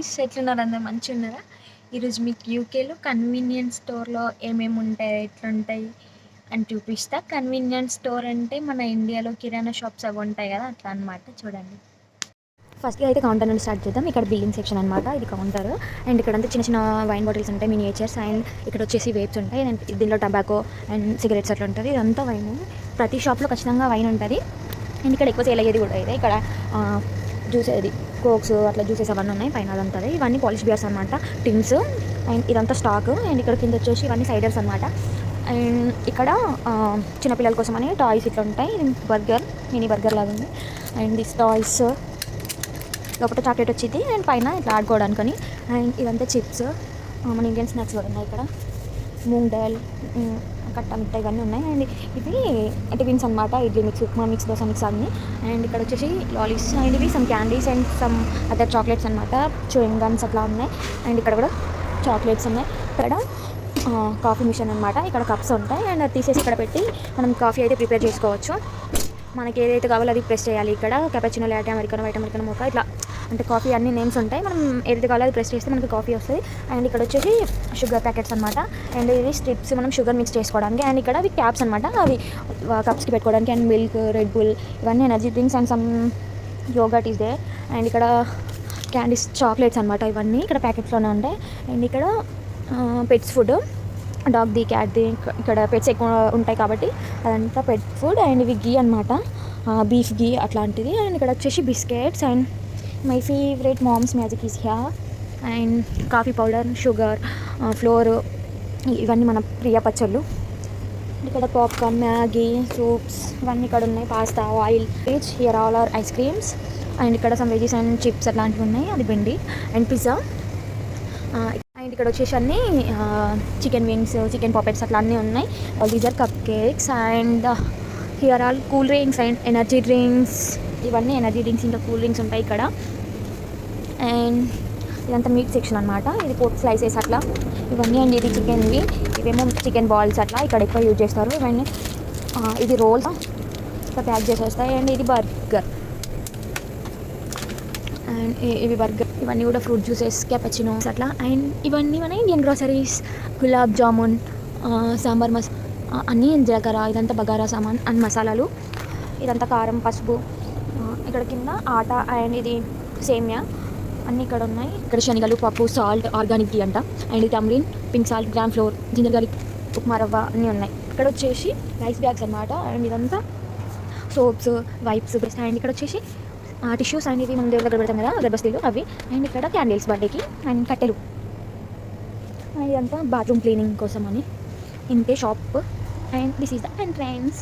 Guys, ఎట్లున్నారు? అందరు మంచిగా ఉన్నారా? ఈరోజు మీకు యూకేలో కన్వీనియన్స్ స్టోర్లో ఏమేమి ఉంటాయి, ఎట్లుంటాయి అని చూపిస్తా. కన్వీనియన్స్ స్టోర్ అంటే మన ఇండియాలో కిరాణా షాప్స్ అవి ఉంటాయి కదా, అట్లా అనమాట. చూడండి. ఫస్ట్గా అయితే కౌంటర్ నుండి స్టార్ట్ చేద్దాం. ఇక్కడ బిల్లింగ్ సెక్షన్ అనమాట. ఇది కౌంటర్ అండ్ ఇక్కడ అంతా చిన్న చిన్న వైన్ బాటిల్స్ ఉంటాయి, మినియేచర్స్. అండ్ ఇక్కడ వచ్చేసి వేప్స్ ఉంటాయి అండ్ దీనిలో టబాకో అండ్ సిగరెట్స్ అట్లా ఉంటుంది. ఇదంతా వైన్. ప్రతి షాప్లో ఖచ్చితంగా వైన్ ఉంటుంది. అండ్ ఇక్కడ ఎక్కువ సేల్ అయ్యేది కూడా ఇదే. ఇక్కడ జ్యూస్ అది కోక్స్ అట్లా జ్యూసెస్ అవన్నీ ఉన్నాయి పైన. అదంతా ఇవన్నీ పాలిష్ బియర్స్ అనమాట, టిన్స్. అండ్ ఇదంతా స్టాక్. అండ్ ఇక్కడ కింద వచ్చేసి ఇవన్నీ సైడర్స్ అనమాట. అండ్ ఇక్కడ చిన్నపిల్లల కోసం అని టాయ్స్ ఇట్లా ఉంటాయి. బర్గర్, మినీ బర్గర్ లాగా ఉంది. అండ్ దిస్ టాయ్స్ లోపల చాక్లెట్ వచ్చింది అండ్ పైన ఇట్లా ఆడుకోవడానికని. అండ్ ఇదంతా చిప్స్, మన ఇండియన్ స్నాక్స్ కూడా ఉన్నాయి ఇక్కడ. మూంగ్ దాల్, కట్ట మిట్ట ఇవన్నీ ఉన్నాయి. అండ్ ఇది టిఫిన్స్ అనమాట. Idli mix, upma mix, dosa mix అన్నీ. అండ్ ఇక్కడ వచ్చేసి లాలీస్ అండ్ ఇవి some candies and some other chocolates అనమాట. చూయింగ్ గమ్స్ అట్లా ఉన్నాయి. అండ్ ఇక్కడ కూడా చాక్లెట్స్ ఉన్నాయి. ఇక్కడ కాఫీ మిషన్ అనమాట. ఇక్కడ కప్స్ ఉంటాయి అండ్ అది తీసేసి ఇక్కడ పెట్టి మనం కాఫీ అయితే ప్రిపేర్ చేసుకోవచ్చు. మనకి ఏదైతే కావాలో అది ప్రెస్ చేయాలి. ఇక్కడ కెపచినో, లాటే, అమెరికనో, వైట్ అమెరికనో, మోకా ఇట్లా అంటే కాఫీ అన్ని నేమ్స్ ఉంటాయి. మనం ఏదైతే కావాలో అది ప్రెస్ చేస్తే మనకి కాఫీ వస్తుంది. అండ్ ఇక్కడ వచ్చేసి షుగర్ ప్యాకెట్స్ అనమాట. అండ్ ఇది స్ట్రిప్స్ మనం షుగర్ మిక్స్ చేసుకోవడానికి. అండ్ ఇక్కడ అవి క్యాప్స్ అనమాట, అవి కప్స్కి పెట్టుకోవడానికి. అండ్ మిల్క్, రెడ్ బుల్ ఇవన్నీ energy drinks and some yogurt is there. And ఇక్కడ క్యాండీస్, చాక్లెట్స్ అనమాట. ఇవన్నీ ఇక్కడ ప్యాకెట్స్లోనే ఉంటాయి. అండ్ ఇక్కడ పెట్స్ ఫుడ్, డాగ్ది, క్యాట్ది. ఇక్కడ పెట్స్ ఎక్కువ ఉంటాయి కాబట్టి అదంతా పెట్ ఫుడ్. అండ్ ఇవి గీ అనమాట, బీఫ్ గీ అట్లాంటిది. అండ్ ఇక్కడ వచ్చేసి biscuits. And my favourite Mom's Magic is here. And coffee powder, sugar, flour, ఇవన్నీ మన ప్రియ పచ్చళ్ళు. ఇక్కడ పాప్కార్న్, మ్యాగీ, సూప్స్ ఇవన్నీ ఇక్కడ ఉన్నాయి. Pasta, oil, here all are ice creams. And ఇక్కడ సమ్ వెజీస్ అండ్ చిప్స్ అట్లాంటివి ఉన్నాయి. అది బండి. And pizza. అండ్ ఇక్కడ వచ్చేసి అన్నీ చికెన్ వింగ్స్, చికెన్ పాపెట్స్ అట్లా అన్నీ ఉన్నాయి. These are cupcakes. And here all cool drinks and energy drinks. ఇవన్నీ ఎనర్జీ డ్రింక్స్, ఇంకా కూల్ డ్రింక్స్ ఉంటాయి ఇక్కడ. అండ్ ఇదంతా మీట్ సెక్షన్ అనమాట. ఇది పోర్క్ స్లైసెస్ అట్లా ఇవన్నీ. అండ్ ఇది చికెన్వి, ఇవేమో చికెన్ బాల్స్ అట్లా ఇక్కడ ఎక్కువ యూజ్ చేస్తారు. ఇవన్నీ ఇది రోల్స్ ఇట్లా ప్యాక్ చేసి వస్తాయి. అండ్ ఇది బర్గర్. అండ్ ఇవి బర్గర్, ఇవన్నీ కూడా ఫ్రూట్ జ్యూసెస్, క్యాపచినోస్ అట్లా. అండ్ ఇవన్నీ మన ఇండియన్ గ్రోసరీస్, గులాబ్ జామున్, సాంబార్ అన్నీ జీలకర్ర, ఇదంతా బగారా సామాన్ అండ్ మసాలాలు. ఇదంతా కారం, పసుపు. ఇక్కడ కింద ఆట అండ్ ఇది సేమియా అన్నీ ఇక్కడ ఉన్నాయి. ఇక్కడ శనగలు, పప్పు, సాల్ట్, ఆర్గానిక్ టీ అంట. అండ్ ఇది tamarind, pink salt, gram flour, ginger garlic, upma rava అన్నీ ఉన్నాయి. ఇక్కడ వచ్చేసి రైస్ బ్యాగ్స్ అనమాట. అండ్ ఇదంతా సోప్స్, వైప్స్. అండ్ ఇక్కడ వచ్చేసి టిష్యూస్ అండ్ ఇవి మనం దేవుడి దగ్గర పెడతాం కదా, అగరబస్తీలు అవి. అండ్ ఇక్కడ క్యాండిల్స్ బర్త్డేకి. అండ్ కట్టెలు. ఇదంతా బాత్రూమ్ క్లీనింగ్ కోసం అని ఇంతే shop. And this is the entrance.